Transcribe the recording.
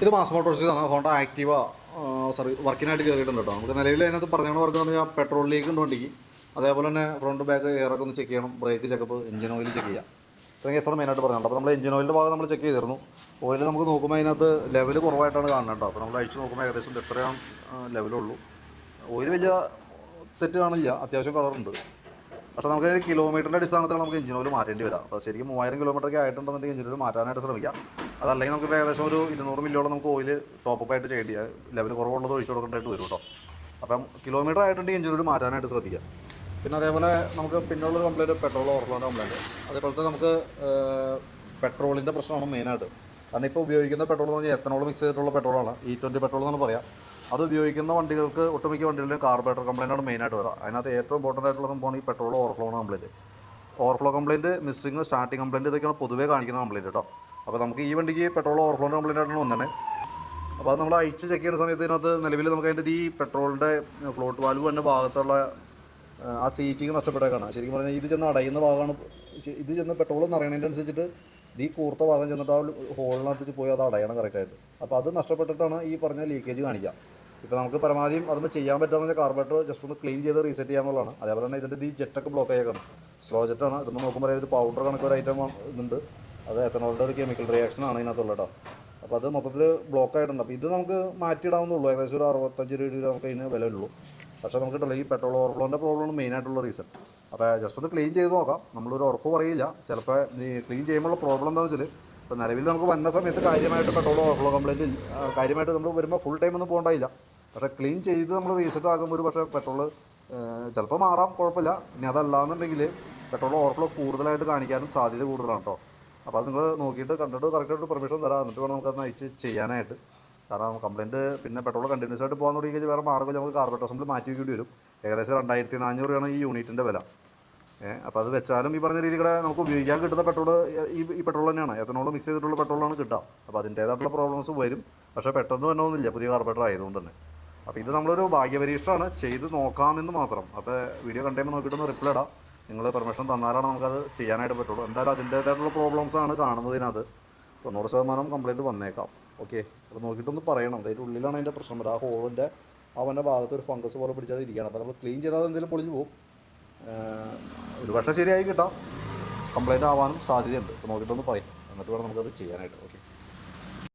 ഇത് mass മോട്ടോഴ്സിലാണ്. Honda Activa വർക്കിനായിട്ട് കയറിയിട്ടുണ്ട് കേട്ടോ. നമുക്ക് നിലവിൽ അതിനകത്ത് പറഞ്ഞ വർക്ക് എന്ന് പറഞ്ഞാൽ പെട്രോൾ ലീക്ക് ഉണ്ട് വണ്ടിക്ക്. അതേപോലെ തന്നെ ഫ്രണ്ട് ബാക്ക് എയറൊക്കെ ഒന്ന് ചെക്ക് ചെയ്യണം, break checkup, engine oil check ചെയ്യാം. ഇത്രയും കേസാണ് മെയിനായിട്ട് പറഞ്ഞിട്ടുണ്ട്. അപ്പോൾ നമ്മൾ എഞ്ചിൻ ഓയിലിൻ്റെ ഭാഗം നമ്മൾ ചെക്ക് ചെയ്തിരുന്നു. ഓയിൽ നമുക്ക് നോക്കുമ്പോൾ അതിനകത്ത് ലെവൽ കുറവായിട്ടാണ് കാണുന്നത് കേട്ടോ. അപ്പോൾ നമ്മൾ അഴിച്ച് നോക്കുമ്പോൾ ഏകദേശം എത്രയാണ് ലെവലുള്ളൂ. ഓയിൽ വലിയ തെറ്റ് കാണില്ല, അത്യാവശ്യം കളറുണ്ട്. പക്ഷേ നമുക്ക് കിലോമീറ്ററിൻ്റെ അടിസ്ഥാനത്തിലാണ് നമുക്ക് എഞ്ചിൻ ഓയിൽ മാറ്റേണ്ടി വരാം. അപ്പോൾ ശരിക്കും 3000 കിലോമീറ്ററൊക്കെ ആയിട്ടുണ്ടെന്നുണ്ടെങ്കിൽ എഞ്ചിൻ ഓയിൽ മാറ്റാനായിട്ട് ശ്രമിക്കാം. അതല്ലെങ്കിൽ നമുക്ക് ഏകദേശം ഒരു 200 മില്ലിയോളം നമുക്ക് ഓയിൽ ടോപ്പ് ആയിട്ട് ചെയ്യേണ്ടി ലെവൽ കുറവുള്ളത് ഒഴിച്ചു കൊടുക്കേണ്ടതായിട്ട് വരും കേട്ടോ. അപ്പം കിലോമീറ്റർ ആയിട്ടുണ്ടെങ്കിൽ എഞ്ചിൻ ഓയിൽ മാറ്റാനായിട്ട് ശ്രദ്ധിക്കാം. പിന്നെ അതേപോലെ നമുക്ക് പിന്നുള്ളൊരു കംപ്ലയിൻറ്റ് പെട്രോൾ ഓവർഫ്ലോൻ്റെ കംപ്ലയിൻറ്റ്. അതേപോലത്തെ നമുക്ക് പെട്രോളിൻ്റെ പ്രശ്നമാണ് മെയിനായിട്ട്. കാരണം ഇപ്പോൾ ഉപയോഗിക്കുന്ന പെട്രോൾ എന്ന് പറഞ്ഞാൽ എത്തനോൾ മിക്സ് ചെയ്തിട്ടുള്ള പെട്രോളാണ്, E20 പെട്രോൾ എന്നാണ് പറയാം. അത് ഉപയോഗിക്കുന്ന വണ്ടികൾക്ക് ഒട്ടുമിക്ക വണ്ടികളിലും കാർബറേറ്റർ കംപ്ലയിൻ്റാണ് മെയിനായിട്ട് വരിക. അതിനകത്ത് ഏറ്റവും ഇമ്പോർട്ടൻ്റ് ആയിട്ടുള്ള സംഭവമാണ് ഈ petrol overflow complaint. Overflow complaint, missing, starting complaint, ഇതൊക്കെയാണ് പൊതുവേ കാണിക്കുന്ന കംപ്ലയിൻറ്റ് കേട്ടോ. അപ്പോൾ നമുക്ക് ഈ വണ്ടിക്ക് പെട്രോൾ ഓവർഫ്ലോൻ്റെ കംപ്ലയിൻ്റ് ആയിട്ടാണ് വന്നത്. അപ്പോൾ അത് നമ്മൾ അയച്ച് ചെക്ക് ചെയ്യുന്ന സമയത്ത് ഇതിനകത്ത് നിലവിൽ നമുക്ക് അതിൻ്റെ ഈ പെട്രോളിൻ്റെ ഫ്ലോട്ട് വാൽവ് തന്നെ ഭാഗത്തുള്ള ആ സീറ്റിങ് നഷ്ടപ്പെട്ടേക്കാണ്. ശരിക്കും പറഞ്ഞാൽ ഇത് ചെന്ന് അടയുന്ന ഭാഗമാണ്. ഇത് ചെന്ന് പെട്രോൾ നിറയണതിനനുസരിച്ചിട്ട് ഈ കൂർത്ത ഭാഗം ചെന്നിട്ട് ആ ഹോളിനകത്ത് പോയി അത് അടയണം കറക്റ്റായിട്ട്. അപ്പോൾ അത് നഷ്ടപ്പെട്ടിട്ടാണ് ഈ പറഞ്ഞ ലീക്കേജ് കാണിക്കുക. ഇപ്പോൾ നമുക്ക് പരമാവധി അതൊന്ന് ചെയ്യാൻ പറ്റുമെന്ന് വെച്ചാൽ കാർബറേറ്റർ ജസ്റ്റ് ഒന്ന് ക്ലീൻ ചെയ്ത് റീസെറ്റ് ചെയ്യാമെന്നുള്ളതാണ്. അതേപോലെ തന്നെ ഇതിൻ്റെ ഈ ജെറ്റൊക്കെ ബ്ലോക്ക് ആയേക്കാണ്, സ്ലോ ജെറ്റാണ്. ഇതൊന്ന് നോക്കുമ്പോൾ ഒരു പൗഡർ കണക്ക് ഒരു ഐറ്റം ഇതുണ്ട്. അത് എത്തനോളിൻ്റെ ഒരു കെമിക്കൽ റിയാക്ഷനാണ് ഇതിനകത്തുള്ളത് കേട്ടോ. അപ്പോൾ അത് മൊത്തത്തിൽ ബ്ലോക്ക് ആയിട്ടുണ്ട്. അപ്പോൾ ഇത് നമുക്ക് മാറ്റിയിടാവുന്നുള്ളൂ. ഏകദേശം ഒരു 65 രൂപ നമുക്ക് അതിന് വില ഉള്ളൂ. പക്ഷേ നമുക്ക് കിട്ടില്ല. ഈ പെട്രോൾ ഓവർഫ്ലോൻ്റെ പ്രോബ്ലമാണ് മെയിനായിട്ടുള്ള റീസൺ. അപ്പോൾ ജസ്റ്റ് ഒന്ന് ക്ലീൻ ചെയ്ത് നോക്കാം. നമ്മളൊരു ഉറപ്പ് പറയില്ല. ചിലപ്പോൾ ഈ ക്ലീൻ ചെയ്യുമ്പോൾ പ്രോബ്ലം എന്താണെന്ന് വെച്ചാൽ, ഇപ്പോൾ നിലവിൽ നമുക്ക് വന്ന സമയത്ത് കാര്യമായിട്ട് പെട്രോൾ ഓവർഫ്ലോ കംപ്ലയിൻറ്റ് കാര്യമായിട്ട് നമ്മൾ വരുമ്പോൾ ഫുൾ ടൈം ഒന്നും പോകണ്ടായില്ല. പക്ഷേ ക്ലീൻ ചെയ്ത് നമ്മൾ റീസെറ്റ് ആകുമ്പോൾ ഒരു പക്ഷേ പെട്രോൾ ചിലപ്പോൾ മാറാം, കുഴപ്പമില്ല. ഇനി അതല്ലാന്നുണ്ടെങ്കിൽ പെട്രോൾ ഓവർഫ്ലോ കൂടുതലായിട്ട് കാണിക്കാനും സാധ്യത കൂടുതലാണ് കേട്ടോ. അപ്പോൾ അത് നിങ്ങൾ നോക്കിയിട്ട് കണ്ടിട്ട് കറക്റ്റായിട്ട് പെർമിഷൻ തരാം. എന്നിട്ട് വേണം നമുക്കത് അയച്ച് ചെയ്യാനായിട്ട്. കാരണം കംപ്ലയിൻറ്റ് പിന്നെ പെട്രോൾ കണ്ടിന്യൂസ് ആയിട്ട് പോകാൻ തുടങ്ങി കഴിഞ്ഞാൽ വേറെ മാർഗ്ഗം നമുക്ക് കാർബറേറ്റർ അസംബ്ലി മാറ്റി വയ്ക്കേണ്ടി വരും. ഏകദേശം 2400 രൂപയാണ് ഈ യൂണിറ്റിൻ്റെ വില. അപ്പോൾ അത് വെച്ചാലും ഈ പറഞ്ഞ രീതിയിൽ നമുക്ക് ഉപയോഗിക്കാൻ കിട്ടുന്ന പെട്രോൾ ഈ പെട്രോൾ തന്നെയാണ്, എത്തനോൾ മിക്സ് ചെയ്തിട്ടുള്ള പെട്രോളാണ് കിട്ടുക. അപ്പോൾ അതിൻ്റേതായിട്ടുള്ള പ്രോബ്ലംസ് വരും. പക്ഷേ പെട്ടെന്ന് വന്നൊന്നുമില്ല പുതിയ കാർബറേറ്റർ ആയതുകൊണ്ട് തന്നെ. അപ്പോൾ ഇത് നമ്മളൊരു ഭാഗ്യപരീക്ഷമാണ്, ചെയ്ത് നോക്കാമെന്ന് മാത്രം. അപ്പോൾ വീഡിയോ കണ്ടുമ്പോൾ നോക്കിയിട്ടൊന്ന് റിപ്ലൈ ഇടാം. നിങ്ങൾ പെർമിഷൻ തന്നാലാണ് നമുക്കത് ചെയ്യാനായിട്ട് പറ്റുള്ളൂ. എന്തായാലും അതിൻ്റേതായിട്ടുള്ള പ്രോബ്ലംസാണ് കാണുന്നതിനകത്ത്. 90% കംപ്ലയിൻറ്റ് വന്നേക്കാം. ഓക്കെ, അപ്പോൾ നോക്കിയിട്ടൊന്ന് പറയണം. അതിൻ്റെ ഉള്ളിലാണ് അതിൻ്റെ പ്രശ്നം വരിക. ആ ഹോളിൻ്റെ അവൻ്റെ ഭാഗത്ത് ഒരു ഫംഗസ് പോലെ പിടിച്ചാൽ ഇരിക്കുകയാണ്. അപ്പോൾ നമ്മൾ ക്ലീൻ ചെയ്താൽ എന്തെങ്കിലും പൊളിഞ്ഞ് പോകും. ഒരു പക്ഷേ ശരിയായി കിട്ടാം, കംപ്ലയിൻ്റ് ആവാനും സാധ്യതയുണ്ട്. അപ്പോൾ നോക്കിയിട്ടൊന്ന് പറയും, എന്നിട്ട് വേണം നമുക്കത് ചെയ്യാനായിട്ട്.